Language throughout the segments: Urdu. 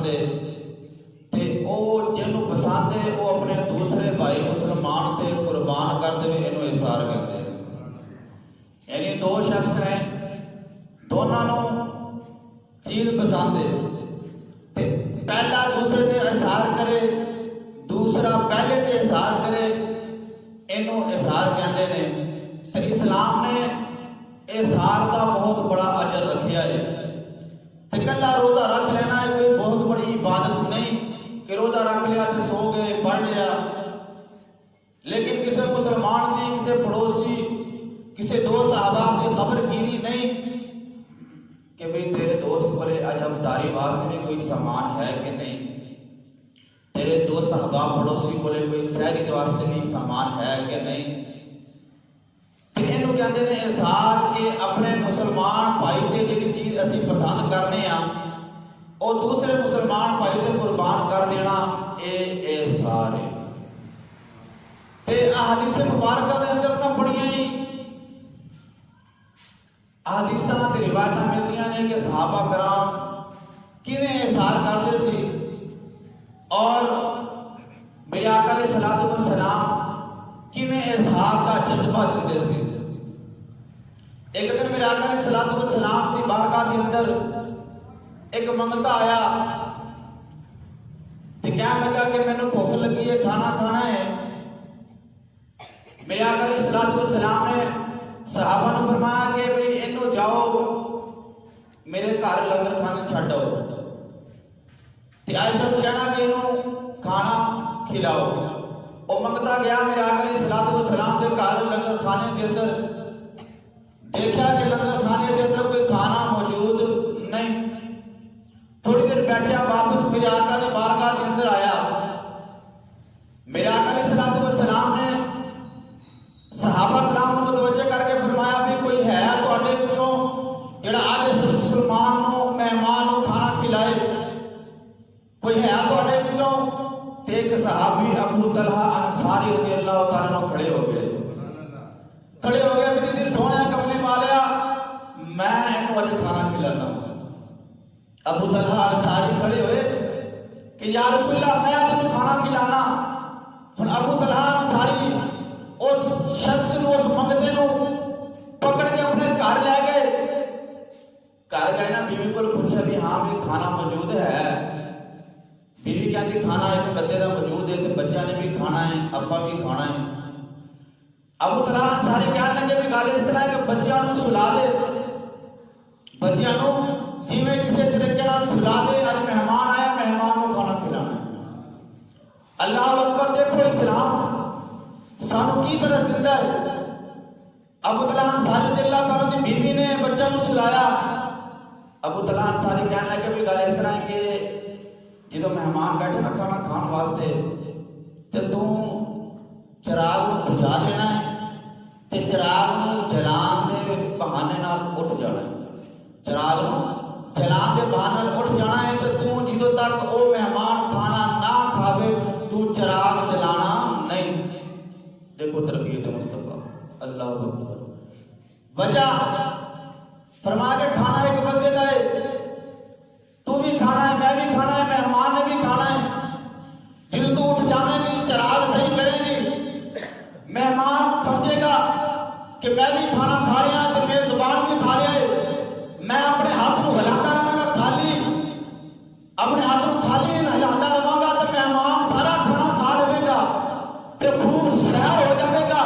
دے تے او جنوں پسند ہے وہ اپنے دوسرے بھائی مسلمان تے قربان کر دے اینو احسار کہتے ہیں. یعنی دو شخص ہیں دونوں نو چیز پسند ہے تے پہلا دوسرے تے احسار کرے دوسرا پہلے تے احسار کرے اینو احسار کہتے ہیں. تے اسلام نے احسار کا بہت بڑا اجر رکھیا ہے. تے کلا روزہ رکھ لینا ہے کوئی بہت بڑی عبادت نہیں کہ روزہ رکھ لیا تے سو گئے پڑھ لیا. لیکن کسی مسلمان کی کسی پڑوسی کسی دوست احباب کی خبر گیری نہیں کہ بھئی تیرے دوست بولے اج افطاری واسطے میں کوئی سامان ہے کہ نہیں, تیرے دوست احباب پڑوسی بولے کوئی سحری واسطے میں سامان ہے کہ نہیں. اینو کہتے ہیں احسار کہ اپنے مسلمان بھائی تے جڑی چیز اسی پسند کرنے ہاں او دوسرے مسلمان بھائی تے قربان کر دینا اے احسار ہے. تے احادیث مبارکہ دے اندر نہ بڑیاں ہی احادیثاں تے روایتاں ملدیاں نے کہ صحابہ کرام کیویں احسار کرتے سی اور میرے آقا علیہ الصلوۃ والسلام کیویں احسار کا جذبہ دیندے سی. ایک دن میرے آقا علیہ الصلوۃ والسلام دی بارگاہ کے اندر ایک منگتا آیا تے کہنے لگا کہ مینوں بھوک لگی ہے کھانا کھانا ہے. میرے آقا علیہ الصلوۃ والسلام نے صحابہ نے فرمایا کہ بھئی اینو جاؤ میرے گھر لنگر کھانے چھڈ آؤ. تے عائشہ کو کہنا کہ اینو کھانا کھلاؤ. وہ منگتا گیا میرے آقا علیہ الصلوۃ والسلام دے گھر لنگر کھانے کے اندر دیکھا کہ لنگر کھانے کے اندر کوئی کھانا موجود نہیں. تھوڑی دیر بیٹھیا واپس میرے آقا نے بارگاہ کے اندر آیا. میرے آقا علیہ الصلوۃ والسلام نے صحابہ کرام کو متوجہ کر کے فرمایا بھی کوئی ہے تواڈے وچوں جڑا اج مسلمان نو مہمان نو کھانا کھلائے, کوئی ہے تواڈے وچوں. تے ایک صحابی ابو طلحہ انصاری رضی اللہ تعالیٰ عنہ کھڑے ہو گئے کہ سونے کملی والیا میں انہوں اج کھانا کھلانا. ابو طلحہ انصاری کھڑے ہوئے کہ یا رسول اللہ میں تینوں کھانا کھلانا. ہن ابو طلحہ انصاری اس شخص نو اس منگتے نو پکڑ کے اپنے گھر لے گئے. گھر گئے نا بیوی کو پوچھا بھی ہاں بھی کھانا موجود ہے. بیوی کہتی کھانا ایک بندے دا موجود ہے تے بچہ نے بھی کھانا ہے ابا بھی کھانا ہے. ابو طلحہ انصاری کہنے لگے بھی گل اس طرح ہے کہ بچیاں نو سلا دے, بچیاں نو جویں کسی طریقے نال سلا دے, اج مہمان آیا مہمان نو کھانا کھلانا ہے. اللہ اکبر. دیکھو اسلام سانو کی طرح زندہ ہے. ابو طلحہ انصاری رضی اللہ تعالیٰ دی بیوی نے بچہ نو سلایا. ابو طلحہ انصاری کہنے لگے بھی گل اس طرح ہے کہ جدو مہمان بیٹھے نا کھانا کھان واسطے تے تو چراغ بجھا لینا ہے تے چراغ جلان دے بہانے نال اٹھ جانا ہے. چراغ جلان دے بہانے نال اٹھ جانا ہے تے تو جدو تک او مہمان کھانا نہ کھاوے تو چراغ جلانا نہیں. دیکھو تربیت مصطفیٰ. اللہ اکبر. وجہ فرما کے کھانا ایک بندے کا ہے, تو بھی کھانا ہے میں بھی کھانا ہے مہمان نے بھی کھانا ہے. جب تو اٹھ جانے گی چراغ صحیح کرے گی مہمان سمجھے گا کہ میں بھی کھانا کھا رہا ہوں تو میرے زبان بھی کھا رہا ہے. میں اپنے ہاتھ کو ہلاتا رہا گا خالی اپنے ہاتھ کو خالی ہلاتا رہا گا تو مہمان سارا کھانا کھا لے گا تو خوب سیر ہو جائے گا.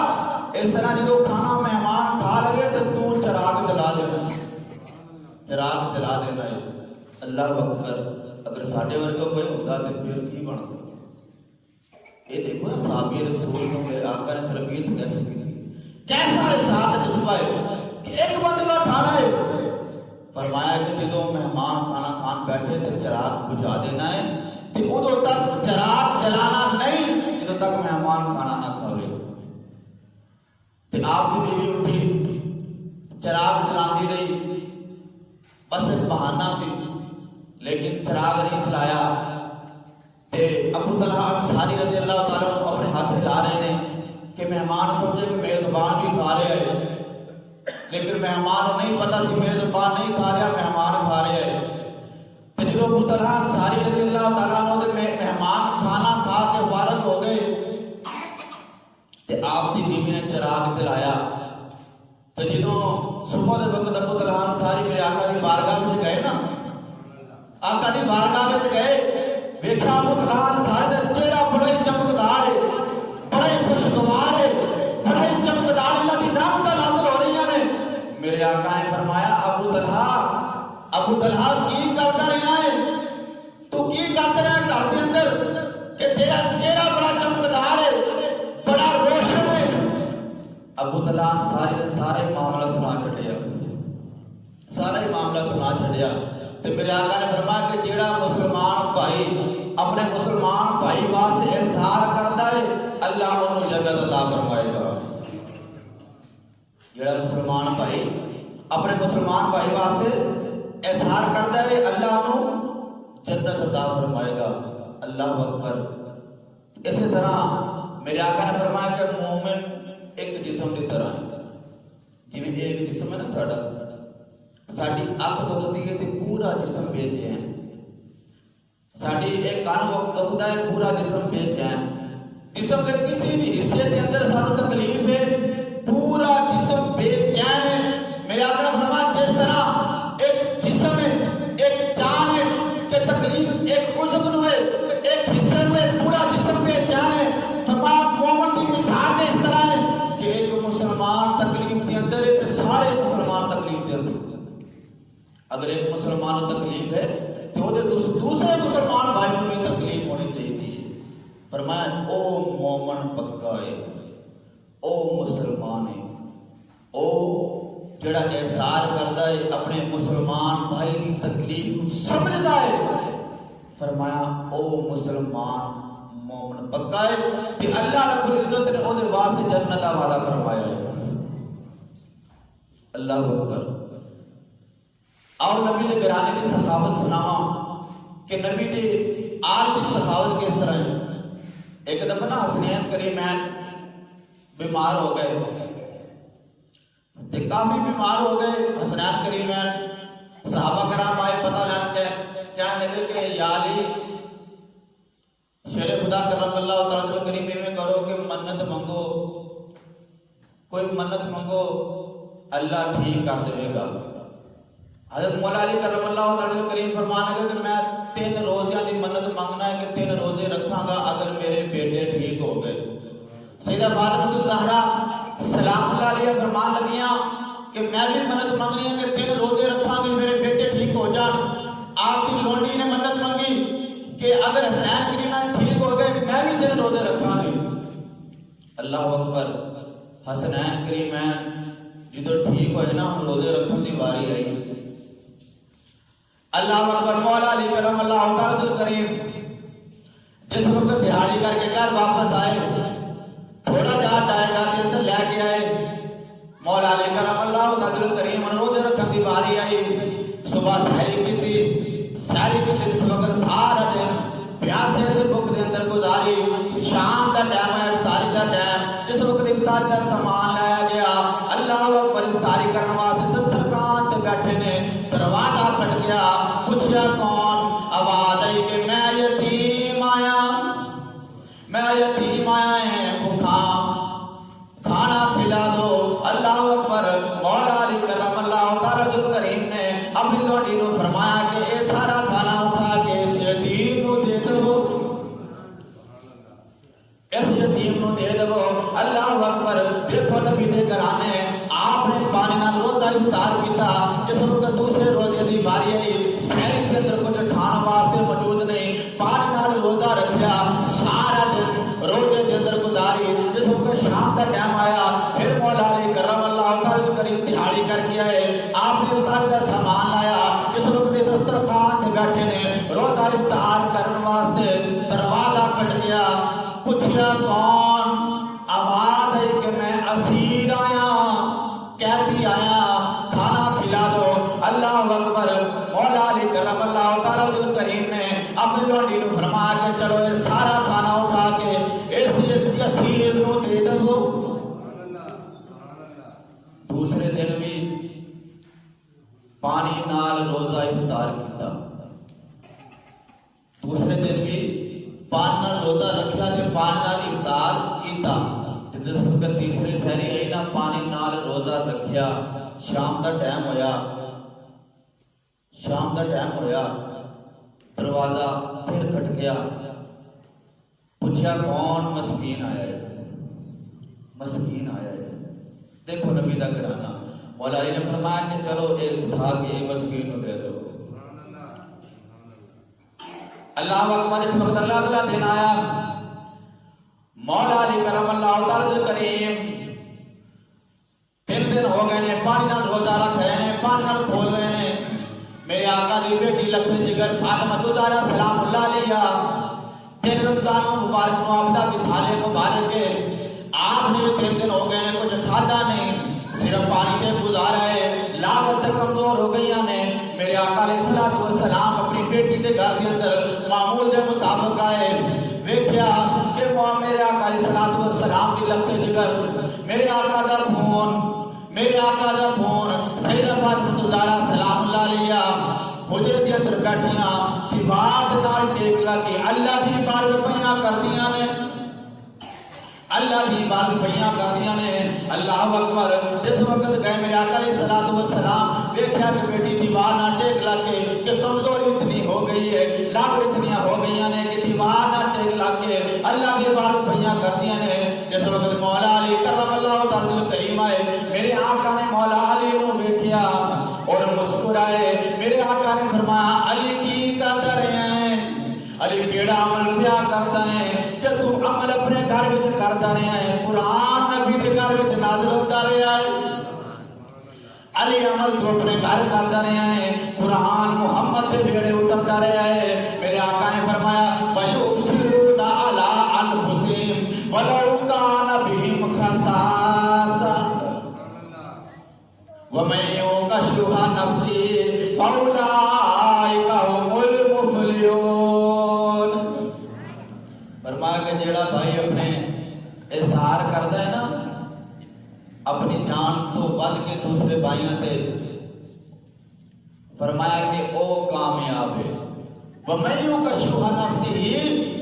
اس طرح جب کھانا مہمان کھا لگے تو چراغ جلا دینا, چراغ جلا دینا ہے. اللہ اکبر. اگر ساڈے ورگا کوئی ہوتا تو پھر کی بنتا. یہ دیکھو نا صحابی رسول کو میرے آقا نے تربیت کیسے کی, کیسا احساس جذبہ ہے کہ ایک بندے کا کھانا ہے. فرمایا کہ جب مہمان کھانا کھان بیٹھے تو چراغ بجھا دینا ہے تو ادو تک چراغ جلانا نہیں جدو تک مہمان کھانا نہ کھاوے. تو آپ کی بیوی اٹھی چراغ جلاندی رہی, بس ایک بہانہ سی لیکن چراغ نہیں جلایا. تے ابو طلحہ انصاری رضی اللہ تعالیٰ اپنے ہاتھ ہلا رہے ہیں کہ مہمان سمجھے کہ میزبان بھی کھا رہے ہیں, لیکن مہمان کو نہیں پتا سی میزبان نہیں کھا رہا مہمان کھا رہے ہیں. تے جب ابو طلحہ انصاری رضی اللہ نے چراغ جلایا تو جدوں صبح دے وقت ابو طلحہ انصاری میرے آقا دی بارگاہ وچ گئے نا، آقا دی بارگاہ وچ گئے، ویکھیا ابو طلحہ انصاری دا چہرہ بڑا ہی چمکدار ہے، بڑا ہی خوشگوار ہے، بڑا ہی چمکدار، اللہ دی رحمتاں نازل ہو رہی ہیں۔ میرے آقا نے فرمایا ابو طلحہ کی کردا رہیا ہے، تو کی کردا رہیا گھر دے اندر کہ تیرا چہرہ بڑا چمکدار ہے، بڑا روشن ہے۔ ابو طلحہ انصاری نے سارے معاملہ سنا چھڑیا، سارا ہی معاملہ سنا چھڑیا۔ تو میرے آقا نے فرمایا کہ جیڑا مسلمان بھائی اپنے مسلمان بھائی واسطے اظہار کرتا ہے اللہ انہوں جنت عطا فرمائے گا۔ جیڑا مسلمان بھائی اپنے مسلمان بھائی واسطے اظہار کرتا ہے اللہ انہوں جنت عطا فرمائے گا۔ اللہ اکبر۔ اسی طرح میرے آقا نے فرمایا کہ مومن ایک جسم کی طرح ہے، جی ایک جسم ہے نا ساڑی اکھ دکھتی ہے تو پورا جسم بے چین، ساڑی ایک کان دکھتا ہے پورا جسم بے چین، جسم کے کسی بھی حصے کے اندر سانو تکلیف ہے پورا جسم بے چین ہے۔ میرے آقا نے فرمایا جس طرح ایک جسم ہے، ایک جان ہے کہ تکلیف ایک عضو ہوئے ایک حصے ہوئے پورا جسم بے چین ہے، فرمایا مومن کی مثال اس طرح ہے کہ ایک مسلمان تکلیف کے اندر ہے تو سارے مسلمان تکلیف کے اندر۔ اگر ایک مسلمان تکلیف ہے تو دوسرے مسلمان بھائیوں کی تکلیف ہونی چاہیے۔ فرمایا او مومن پکا ہے، او مسلمان ہے، او جڑا احسار کرتا ہے اپنے مسلمان بھائی کی تکلیف سمجھتا ہے، فرمایا او مسلمان مومن پکا ہے کہ اللہ رب العزت نے وہ واسطے جنت کا وعدہ فرمایا ہے۔ اللہ اکبر۔ اور نبی نے گرانے کی سخاوت سناوا کہ نبی دے آل کی سخاوت کس طرح ہے۔ ایک دفعہ نا حسنین کریمین بیمار ہو گئے، کافی بیمار ہو گئے حسنین کریمین، صحابہ کرام آئے پتہ لین کے کہنے لگے کہ یا علی شیر خدا کرم اللہ تعالیٰ کریم میں کرو کہ منت منگو، کوئی منت منگو اللہ ٹھیک کر دے گا۔ حضرت مولا علی کرم اللہ تعالیٰ کریم فرمانے گا کہ میں 3 روزیاں دی منت مانگنا ہے کہ 3 روزے رکھاں گا اگر میرے بیٹے ٹھیک ہو گئے۔ سیدہ فاطمہ الزہرا سلام اللہ علیہ فرمان لگیاں کہ میں بھی منت مانگنی ہے کہ 3 روزے رکھاں گے میرے بیٹے ٹھیک ہو جان۔ آپ کی لونڈی نے منت مانگی کہ اگر حسنین کریمین ٹھیک ہو گئے میں بھی 3 روزے رکھاں گی۔ اللہ اکبر۔ حسنین کریمین جدو ٹھیک ہو جنا ہم روزے رکھن دی باری آئی۔ اللہ اکبر۔ مولا علی کرم اللہ تعالیٰ کریم جس وقت دہاڑی کر کے گھر واپس آئے، تھوڑا جہاں ٹائر کے اندر لے کے آئے، مولا علی کرم اللہ تعالیٰ کریم روزے رکھن دی باری آئی۔ صبح سحری کی تھی، سحری کی تھی اس وقت سارا دن پیاسے دے بھوک دے اندر گزاری۔ شام دا ٹائم ہے، افطاری دا ٹائم، اس وقت افطار کا سامان لایا گیا۔ اللہ اکبر۔ افطاری کرنے واسطے دسترخوان تے بیٹھے نے، دروازہ پھٹ گیا، پوچھا کون؟ آواز آئی کہ میں یتیم آیا، میں یتیم آیا ہے، بھوکا کھانا کھلا دو۔ اللہ اکبر۔ مولا علی کرم اللہ تعالیٰ کریم نے اپنی لوٹی کو فرمایا کہ اے سارا کھانا اٹھا کے اس یتیم کو دے دو، اس یتیم کو دے دو۔ اللہ اکبر۔ دیکھو نبی دے گھرانے آپ نے پانی نہ روزہ افطار کیتا، اس وقت دوسرے روزے دی باری آئی، سحری کے اندر کچھ کھانا واسطے موجود نہیں، پانی نہ روزہ رکھیا، سارا دن روزے کے اندر گزاری۔ جس وقت شام کا ٹائم آیا پھر مولا علی کرم اللہ تعالیٰ کریم دہاڑی کر کے آئے، آپ نے افطار کا سامان لایا، اس وقت دسترخوان پہ بیٹھے نے، روزہ افطار کرنے واسطے دروازہ پھٹ گیا، پوچھا کون؟ آواز آئی کہ میں اسیر آیا، قیدی آیا، کھانا کھلا دو۔ اللہ اکبر۔ مولا علی کرم اللہ تعالیٰ کریم نے اپنی لوٹی کو فرمایا کہ چلو یہ سارا کھانا اٹھا کے اس اسیر کو دے دو۔ دوسرے دن بھی پانی نال روزہ افطار کیتا، دوسرے دن بھی پانی نال روزہ رکھیا تے پانی نال افطار کیتا۔ جس وقت تیسری سحری آئی نا پانی نال روزہ رکھیا شام دا ٹائم ہویا دروازہ پھر کھٹ گیا پوچھا کون مسکین آیا ہے دیکھو نبی دا گھرانہ مولا علی نے فرمایا کہ چلو ایک اٹھا کے ایک مسکین کو دے دو اللہ اکبر اس وقت اللہ تعالیٰ دن آیا مولا علی کرم اللہ تعالیٰ کریم 3 دن ہو گئے نے پانی نال روزہ رکھ رہے نے پانی نال کھول رہے نے میرے آقا دی بیٹی لکھ جگر فاطمہ زہرا سلام اللہ علیہا 3 رمضان مبارک نو آپدا کی سالے مبارک کے آپ نے 3 دن ہو گئے کچھ کھادا نہیں صرف پانی پہ گزارا ہے لاگت کمزور ہو گئی نے میرے آقا علیہ السلام اپنی بیٹی کے گھر کے اندر معمول کے مطابق آئے ویکھیا کہ میرے آقا علیہ السلام کی لگتے جگر میرے آقا دا خون سیدہ فاطمہ زہرا سلام اللہ علیہا حجرے دے اندر بیٹھیاں دیوار نال ٹیک لا کے اللہ دی عبادت پیاں کردیاں نے اللہ اکبر جس وقت گئے میرے آقا علیہ السلام دیکھا کہ بیٹی دیوار نہ ٹیک لا کے کہ کمزوری اتنی ہو گئی ہے لاغر اتنی ہو گئی نے کہ دیوار نہ ٹیک لا کے اللہ دی عبادت پیاں کردیاں نے جس وقت مولا علی کرم اللہ تعالی کریم آئے میرے آقا نے مولا علی نو دیکھا اور مسکرائے میرے آقا نے فرمایا علی کی کرتا رہے ہیں علی کیڑا عمل پیا کرتا ہے کہ تو عمل اپنے گھر وچ کرتا رہا ہے قرآن نبی دے گھر وچ نازل ہوتا رہا ہے علی عمل تو اپنے گھر کرتا رہا ہے قرآن محمد دے بیڑے اترتا رہا ہے میرے آقا نے فرمایا وَيُؤْثِرُونَ عَلَىٰ أَنفُسِهِمْ وَلَوْ كَانَ بِهِمْ خَصَاصَةٌ وَمَن يُوقَ شُحَّ نَفْسِهِ فَأُولَٰئِكَ هُمُ الْمُفْلِحُونَ فرمایا کہ جیڑا بھائی اپنے اظہار کرتا ہے نا اپنی جان تو بد کے دوسرے بھائیوں تے فرمایا کہ او کامیاب ہے وَمَن يُوقَ شُحَّ نَفْسِهِ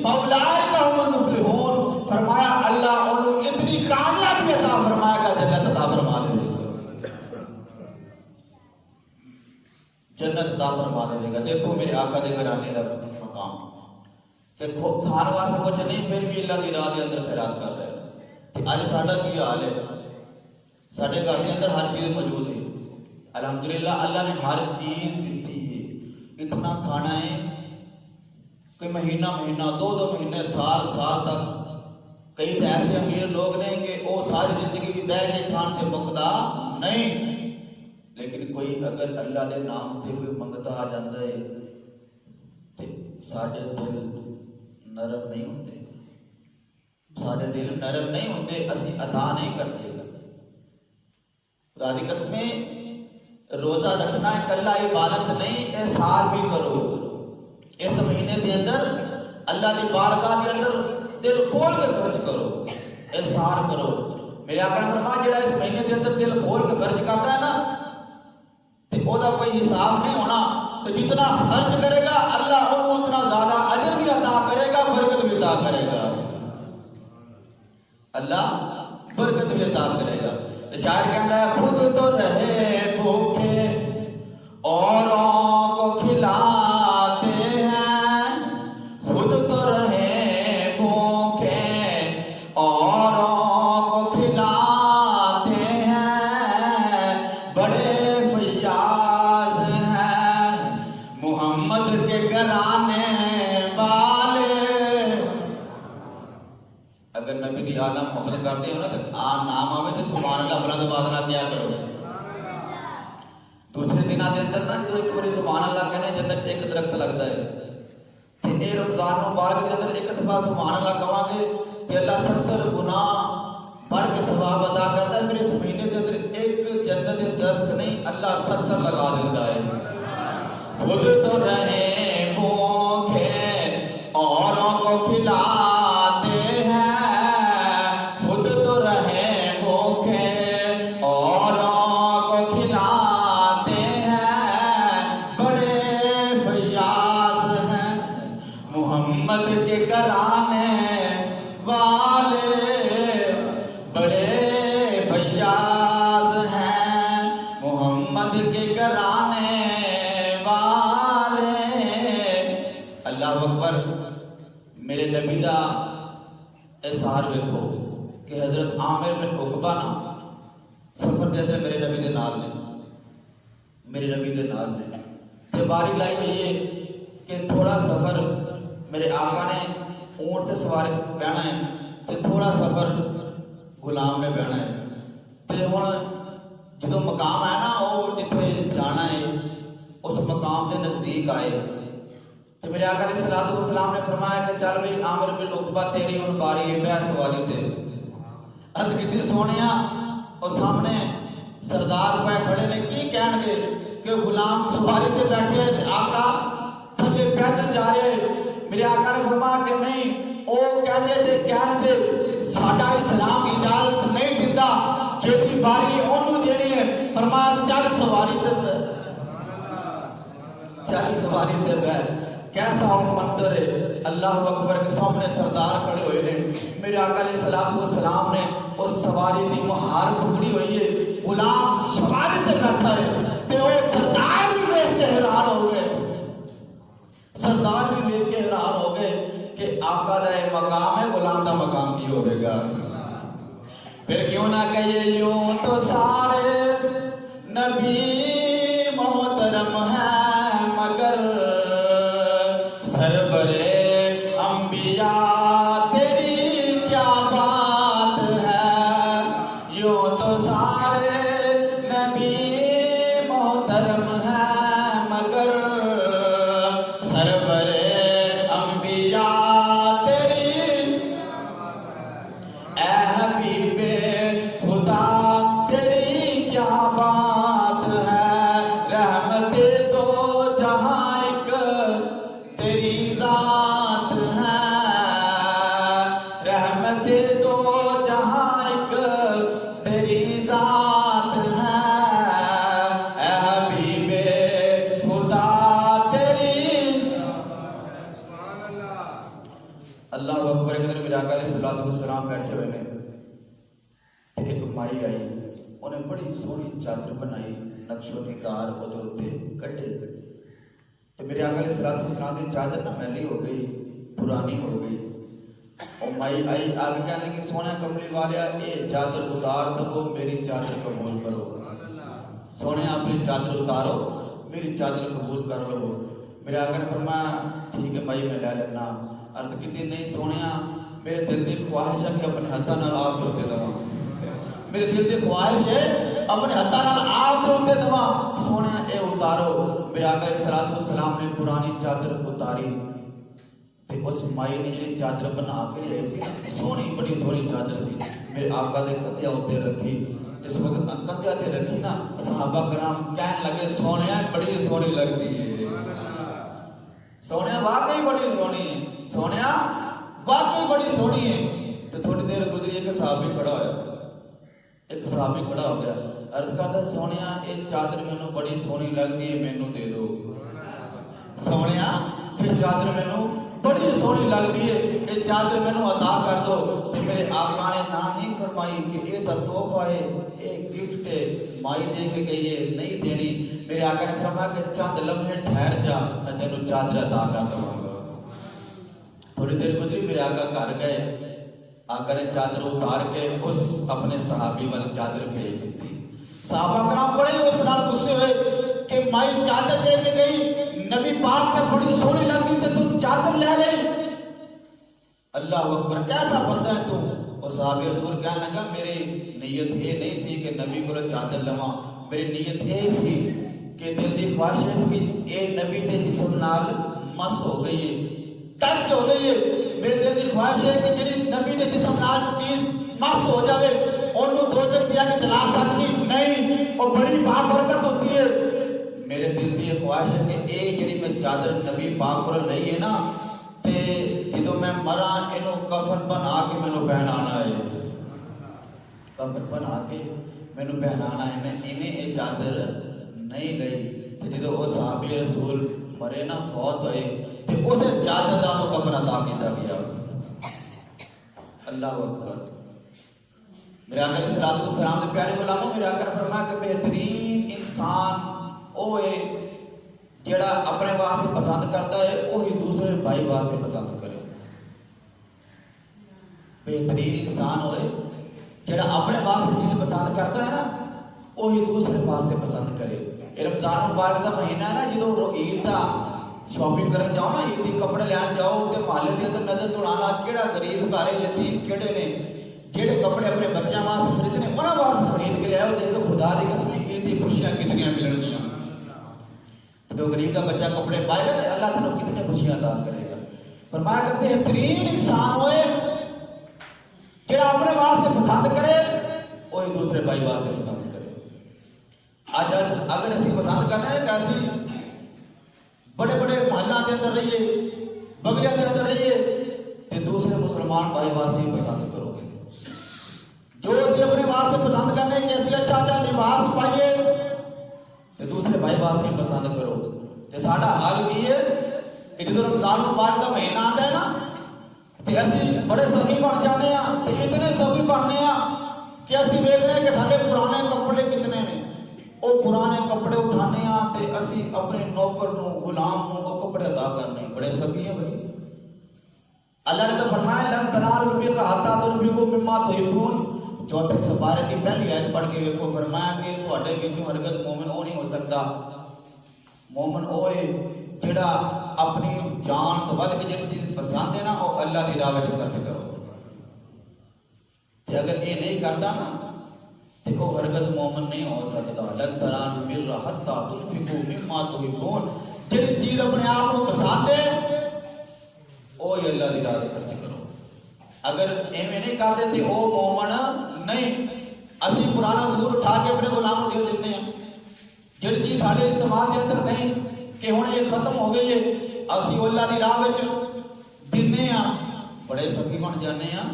فَأُولَٰئِكَ هُمُ الْمُفْلِحُونَ فرمایا اللہ انہوں اتنی کامیابی عطا فرمائے گا جنت عطا فرما دے گا جنت عطا فرما دے گا دیکھو میرے آقا دے گھرانے کا مقام کہ کھان واسطے کچھ نہیں پھر بھی اللہ دی راہ دے اندر خیرات کر رہے ہیں آج ساڈا کی حال ہے ساڈے گھر کے اندر ہر چیز موجود ہے الحمدللہ اللہ نے ہر چیز دیتی ہے اتنا کھانا ہے کہ مہینہ 2 مہینے سال تک کئی ایسے امیر لوگ نے کہ وہ ساری زندگی بھی بیٹھ کے کھان سے مکتا نہیں لیکن کوئی اگر اللہ دے نام سے کوئی منگتا آ جاتا ہے تو ساڈے دل نرم نہیں ہوتے اسی عطا نہیں کرتے خدا دی قسمیں روزہ رکھنا ہے کلا عبادت نہیں احسان بھی کرو اس مہینے دے اندر اللہ دی بارگاہ دے اندر دل کھول کے خرچ کرو احسان کرو میرے آقا نے فرمایا جڑا اس مہینے دے اندر دل کھول کے خرچ کرتا ہے نا تے او دا کوئی حساب نہیں ہونا تو جتنا خرچ کرے گا اللہ انہوں اتنا زیادہ اجر بھی عطا کرے گا برکت بھی عطا کرے گا اللہ برکت بھی عطا کرے گا شاعر کہتا ہے خود تو رہے بھوکے اوروں کو کھلاتے ہیں خود تو رہے بھوکے اوروں کو کھلاتے ہیں بڑے فیاض ہیں محمد کے گھرانے والے اگر نبی کی آدم محبت کرتے ہو نا تو نام آوے تو سبحان اللہ بلند آواز نہ کیا کرو دوسرے دن دے اندر نا جو ایک بڑی سبحان اللہ کہنے جنت ایک درخت لگتا ہے کہ اے رمضان مبارک دے اندر ایک دفعہ سبحان اللہ کہاں گے کہ اللہ 70 گناہ بڑھ کے ثواب ادا کرتا ہے پھر اس مہینے دے اندر ایک جنت درخت نہیں اللہ 70 لگا دیتا ہے خود تو رہے بھوکے اوروں کو کھلاتے ہیں خود تو رہے بھوکے اوروں کو کھلاتے ہیں بڑے فیاض ہیں محمد کے گھرانے والے اللہ اکبر میرے نبی دا اظہار ویکھو کہ حضرت عامر بن عقبہ نا سفر دے اندر میرے نبی دے نال نے تے باری لائی ہوئی ہے کہ تھوڑا سفر میرے آقا نے اونٹ تے سوار بہنا ہے تے تھوڑا سفر غلام نے بہنا ہے تے ہن جدوں مقام ہے نا وہ جتھے جانا ہے اس مقام دے نزدیک آئے تو میرے آقا علیہ الصلوۃ والسلام نے فرمایا کہ چل بھائی عامر بن عقبہ تیری ہن باری ہے بیٹھ سواری تے عرض کیتی سونیا اور سامنے سردار پہ کھڑے نے کی کہن گے کہ غلام سواری تے بیٹھے آقا تھلے پیدل جا رہے میرے آقا نے فرمایا کہ نہیں او کہندے تے کہن دے ساڈا اسلام اجازت نہیں دیندا جیدی باری اونوں دینی ہے فرمایا چل سواری تے بیٹھ کیسا منظر ہے اللہ اکبر کے سامنے سردار کھڑے ہوئے نے میرے آقا علیہ الصلوۃ والسلام نے اس سواری دی مہار پکڑی ہوئی ہے غلام سواری تے بیٹھا ہے تے وہ سردار بھی دیکھ کے حیران ہو گئے کہ آقا دا یہ مقام ہے غلام دا مقام کی ہوئے گا پھر کیوں نہ کہیے یوں تو سارے نبی محترم ہیں مگر سربرے انبیاء تیری کیا بات ہے یوں تو سارے نبی محترم ہیں مگر سربرے انبیاء تیری اے حبیب خدا تیری کیا بات ہے رحمت دو جہاں ایک تیری ذات ہے رحمت دو جہاں ایک تیری ذات ہے اے حبیب خدا تیری اللہ اکبر کے اندر میرے آقا علیہ الصلوۃ والسلام بیٹھے ہوئے نے ایک مائی آئی انہیں بڑی سونی چادر بنائی نقش و نگار وہ جو تے کٹے تو میرے آقا علیہ الصلوۃ والسلام کی چادر نہ میلی ہو گئی پرانی ہو گئی اور مائی آئی آگے کہنے کی سونے کملی والیا یہ چادر اتار دو میری چادر قبول کرو سونے اپنی چادر اتارو میری چادر قبول کر لو میرے آقا نے فرمایا ٹھیک ہے مائی میں لے لینا عرض کی نہیں سونے میرے دل کی خواہش ہے کہ اپنے ہاتھوں نال آپ دھوتے دوا میرے دل کی خواہش ہے اپنے ہاتھوں نال آپ دھوتے دوا سونے اے اتارو میرے آقا علیہ الصلوۃ والسلام نے پرانی چادر اتاری تے اس مائی نے جڑی چادر بنا کے لے سی سونی بڑی سونی چادر سی میرے آقا دے کندھیاں اوتے رکھی جس وقت کندھیاں تے رکھی نا صحابہ کرام کہن لگے سونیا بڑی سونی لگتی ہے سونیا واقعی بڑی سونی ہے سونیا واقعی بڑی سونی ہے تو تھوڑی دیر گزری ایک صحابی کھڑا ہو گیا عرض کرتا سونیا یہ چادر مینوں بڑی سونی لگتی ہے مینوں دے دو سونیا یہ چادر مینوں بڑی سونی لگتی ہے یہ چادر مینوں عطا کر دو تو میرے آقا نے نہ نہیں فرمائی کہ یہ تو تحفہ ہے یہ گفٹ ہے مائی دے کے گئی ہے نہیں دینی میرے آقا نے فرمایا کہ چند لمحے ٹھہر جا میں تینوں چادر عطا کر دوں گا تھوڑی دیر گزری میرے آقا گھر گئے آقا نے چادر اتار کے اس اپنے صحابی والی چادر بھیج دی صحابہ کرام بڑے اس نال غصے ہوئے کہ مائی چادر دے کے گئی نبی پاک تے بڑی سونی لگی تے تو چادر لے لے اللہ اکبر کیسا بندہ ہے تو اور صحابی رسول کہنے لگا میری نیت یہ نہیں سی کہ نبی کو چادر لواں میری نیت یہ سی کہ دل دی خواہش ہے کہ اے نبی دے جسم نال مس ہو گئی ہے ٹچ ہو گئی ہے میرے دل کی خواہش ہے کہ جڑی نبی دے جسم نال چیز مس ہو جاوے اونوں دو جگ دیا کہ چلا سکتی نہیں اور بڑی بابرکت ہوتی ہے میرے دل کی خواہش ہے کہ اے جڑی میں چادر نبی پاک پر لئی ہے نا تے جدوں میں مراں اینوں کفن بنا کے مینوں پہنانا ہے کفن بنا کے مینوں پہنانا ہے میں ایویں اے چادر نہیں لئی تے جدوں وہ صحابی رسول مرے نا فوت ہوئے تے اسے چادر دا نو کفن عطا کیتا گیا اللہ اکبر میرے آقا علیہ الصلوۃ والسلام دے پیارے غلاموں میرے آقا نے فرمایا کہ بہترین انسان وہ ہے جڑا اپنے واسطے پسند کرتا ہے وہی دوسرے بھائی واسطے پسند کرے. بہترین انسان ہوئے جڑا اپنے واسطے چیز پسند کرتا ہے نا وہی دوسرے واسطے پسند کرے. رمضان مبارک کا مہینہ ہے نا جدو عید کا شاپنگ کرن جاؤ نا عید کے کپڑے لین جاؤ تے محلے دے اندر نظر دوڑانا کیڑا غریب گھر یتیم کیڑے نے جہے کپڑے اپنے بچوں واسطے خریدنے انہاں واسطے خرید کے لے آؤ. دیکھو خدا دی قسم عید کی خوشیاں کتنی ملن گیاں. تو غریب کا بچہ کپڑے پائے گا تو اللہ تینوں کتنی خوشیاں عطا کرے گا. فرمایا کہ بہترین انسان ہوئے جڑا اپنے واسطے پسند کرے وہی دوسرے بھائی واسطے پسند کرے. آج اگر اسی پسند کرنا ہے کہ اسی بڑے بڑے محلوں کے اندر رہیے بگلیاں کے اندر رہیے تو دوسرے مسلمان بھائی واسطے ہی پسند کرو. جو اسی اپنے واسطے پسند کرنے کہ اسی اچھا اچھا لباس پائیے تو دوسرے بھائی واسطے ہی پسند کرو. تو ساڈا حال کی ہے کہ جب رمضان مبارک کا مہینہ آتا ہے نا تو اسی بڑے سخی بن جاتے ہیں. تو اتنے سخی بننے ہیں کہ اسی دیکھ رہے ہیں کہ سارے پرانے کپڑے کتنے نے وہ پرانے کپڑے اٹھانے ہیں تو اسی اپنے نوکر نو غلام نو وہ کپڑے ادا کرنے. بڑے سخی ہیں بھائی. اللہ نے تو فرمایا لن تنالوا البر حتی تنفقوا مما تحبون. چوتھے سپارے کی پہلی آیت پڑھ کے دیکھو فرمایا کہ تواڈے وچوں ہرگز مومن وہ نہیں ہو سکتا. مومن وہ ہے جڑا اپنی جان تو ود کے جس چیز پسند ہے نا وہ اللہ دی راہ وچ خرچ کرو. تے اگر یہ نہیں کرتا نا دیکھو ہرگز مومن نہیں ہو سکتا. لن تنالوا البر حتی تنفقوا مما تحبون. جڑی چیز اپنے آپ کو پسند ہے وہی اللہ دی راہ وچ خرچ کرو. اگر ایویں نہیں کر دیتے وہ مومن نہیں. اسی پرانا سور اٹھا کے اپنے غلام دے دیتے ہیں جڑی چیز سارے استعمال کے اندر نہیں کہ ہوں یہ ختم ہو گئی ہے اسی اللہ دی راہ وچ دینے ہاں. بڑے سخی بن جانے ہاں.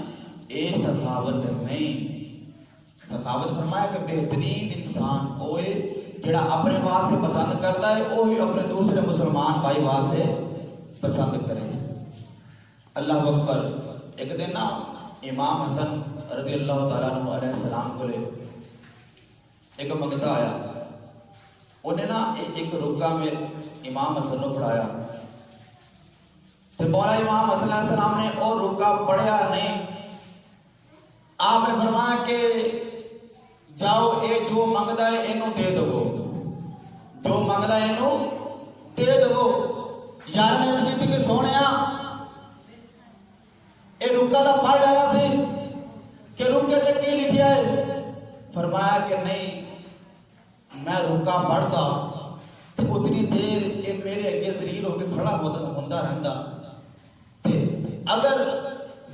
یہ سخاوت نہیں. سخاوت فرمایا کہ بہترین انسان ہوئے جڑا اپنے واسطے پسند کرتا ہے وہی اپنے دوسرے مسلمان بھائی واسطے پسند کرے. اللہ اکبر. ایک دن نا امام حسن رضی اللہ تعالیٰ عنہ علیہ السلام کو لے ایک منگتا آیا. انہیں نا ایک رکعہ میں امام حسن کو پڑھایا تو مولا امام حسن علیہ السلام نے اور رکعہ پڑھیا نہیں. آپ نے فرمایا کہ جاؤ اے جو منگتا ہے اینو دے دو. جو منگتا ہے اینو دے دو. یار نے اتنی تھی کہ سونیا اے رکعہ دا پڑھ لینا سی کہ رکعے تے کی لکھیا ہے. فرمایا کہ نہیں میں رکعہ پڑھتا تے اتنی دیر یہ میرے اگے ذلیل ہو کے کھڑا ہوندا رہندا تے اگر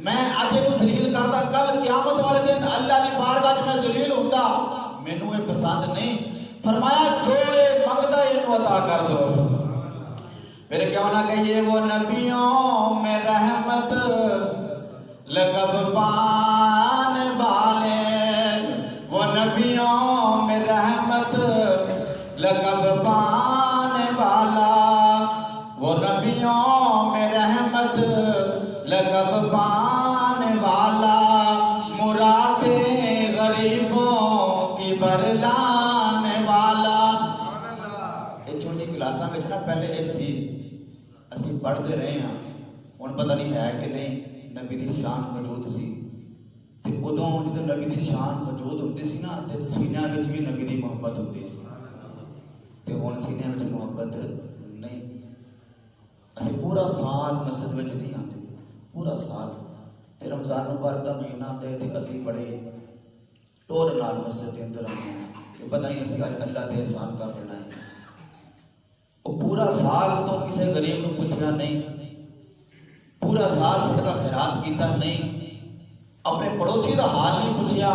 میں اج نو ذلیل کرتا کل قیامت والے دن اللہ دی بارگاہ وچ میں ذلیل ہوندا. مینوں یہ پسند نہیں. فرمایا جو یہ منگدا اینو عطا کر دو. پھر کیوں نہ کہیے وہ نبیوں میں رحمت لقب پانے والے. وہ نبیوں میں رحمت لقب پانے والا. وہ نبیوں میں رحمت لقب پانے والا. مرادیں غریبوں کی برلانے والا. یہ چھوٹی کلاساں میں نا پہلے اسی پڑھتے رہے ہیں. ہن پتہ نہیں ہے کہ نہیں نبی دی شان موجود سی تے ادوں جدوں نبی دی شان موجود ہوندی سی نا تے سینیاں وچ بھی نبی دی محبت ہوندی سی تے ہن سینیاں وچ محبت نہیں. اسی پورا سال مسجد وچ نہیں آندے. پورا سال تے رمضان مبارک دا مہینہ آندا تے اسی بڑے ٹور نال مسجد دے اندر آندے کہ پتہ نہیں اسی اللہ دے احسان کر دینا ہے. وہ پورا سال تو کسی غریب نو پوچھنا نہیں. پورا سال صدقہ خیرات کیتا نہیں. اپنے پڑوسی دا حال نہیں پوچھیا.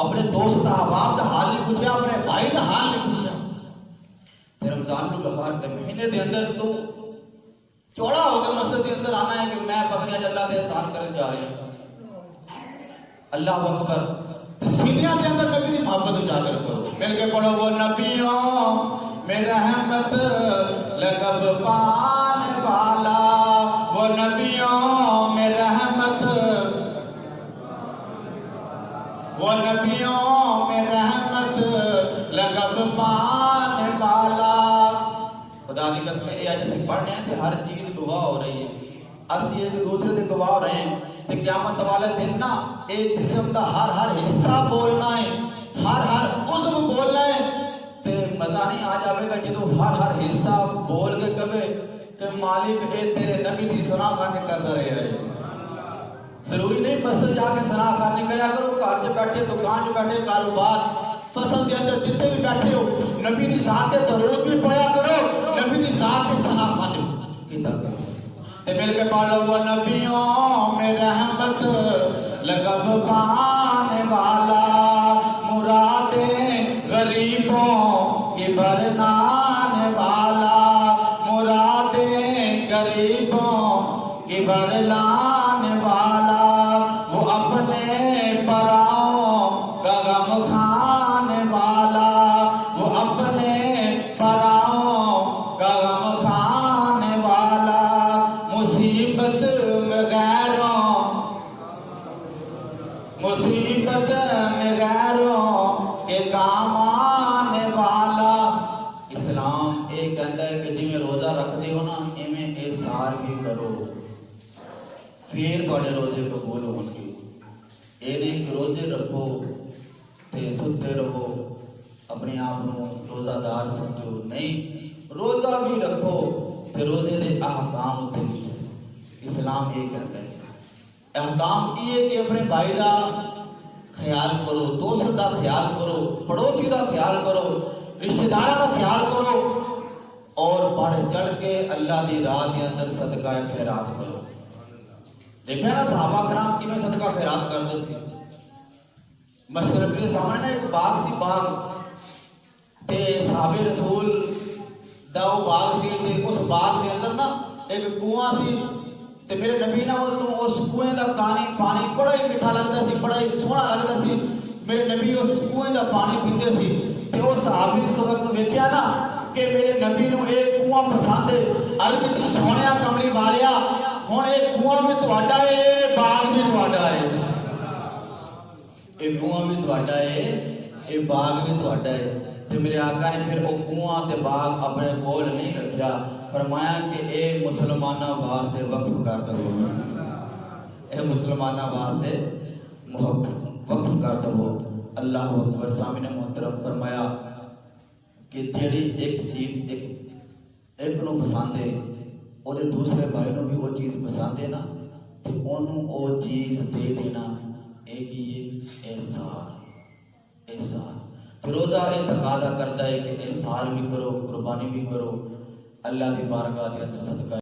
اپنے دوست دا احباب دا حال نہیں پوچھیا. اپنے بھائی دا حال نہیں پوچھیا. تے رمضان مبارک دے مہینے دے اندر تو چوڑا ہو کے مسجد دے اندر آنا ہے کہ میں پتہ نہیں اللہ دے احسان کرنے جا رہی ہوں. اللہ اکبر. تے سینیاں دے اندر نبی دی محبت اجاگر کرو. مل کے پڑھو وہ نبیوں میں رحمت لقب پانے والا. وہ نبیوں میں رحمت. وہ نبیوں میں رحمت لقب پانے والا. خدا دی قسم یہ آج اسی پڑھ رہے ہیں کہ ہر چیز دعا ہو رہی ہے. اسی ایک دوسرے دے گواہ رہے ہیں تے قیامت والے دن نا اے جسم دا ہر حصہ بولنا ہے، ہر عضو بولنا ہے تے مزہ نہیں آ جاوے گا جدو ہر حصہ بول کے کہے کہ مالک اے تیرے نبی دی سنا خانے کرتا رہے ہے۔ ضروری نہیں مسجد جا کے سنا خانے کریا کرو، گھر چ بیٹھے دکان چ بیٹھے کاروبار فصل دے اندر جتنے بھی بیٹھے ہو نبی دی ذات تے درود بھی پڑھا کرو، نبی دی ذات تے سنا خانے کیتا کرو تے مل کے پڑھو وہ نبیوں میں رحمت لقب پانے والا مرادیں غریبوں کی برلانے والا، مرادیں غریبوں کی برلانے والا، وہ اپنے پراؤں کا غم کھانے والا، وہ اپنے پراؤں کا غم کھانے والا، مصیبت میں غیروں کے کام آنے والا۔ اسلام ایک کہتا ہے کہ جی میں روزہ رکھ دے ہو نا ایویں احسار بھی کرو پھر تھوڑے روزے قبول ہون گے۔ یہ نہیں کہ روزے رکھو تے ستے رہو اپنے آپ کو روزہ دار سمجھو، نہیں روزہ بھی رکھو تے روزے دے احکام تے نہیں چلو۔ اسلام یہ کہتا ہے احکام یہ کہ اپنے بھائی کا خیال کرو، دوست کا خیال کرو، پڑوسی کا خیال کرو، رشتہ دار کا خیال کرو اور بڑھ چڑھ کے اللہ دی راہ کے اندر صدقہ خیرات کرو۔ دیکھیں نا صحابہ کرام کی میں صدقہ خیرات کرتے تھے۔ مشرق کے سامنے ایک باغ سی، باغ تے صحابہ رسول دا وہ باغ سی تے اس باغ کے اندر نا ایک کنواں سی تے میرے نبی نا اس کنویں دا پانی بڑا ہی میٹھا لگتا سی، بڑا ہی سوہنا لگتا سی۔ میرے نبی اس کنویں دا پانی پیندے سی تے اس صحابی نے اس وقت ویکھیا نا کہ میرے نبی نو ایک کنواں پسند ہے، عرض کی سونیا کملی والیا ہن ایک کنواں بھی تہاڈا ہے، اے باغ بھی تہاڈا ہے، اے کنواں بھی تہاڈا ہے، اے باغ بھی تہاڈا ہے۔ تے میرے آقا نے پھر وہ کنواں تے باغ اپنے کول نہیں رکھیا، فرمایا کہ اے مسلمانہ واسطے وقف کر دو، اے مسلمانہ واسطے وقف کر دو۔ اللہ اکبر۔ سامنے محترم فرمایا کہ جیڑی ایک چیز ایک نو پسند ہے اور دوسرے بھائی نو بھی وہ چیز پسند ہے نا تے اونوں وہ چیز دے دینا، ایک ہی احسان۔ روزہ یہ تقاضا کرتا ہے کہ احسان بھی کرو، قربانی بھی کرو، اللہ کی بارگاہ کے اندر صدقہ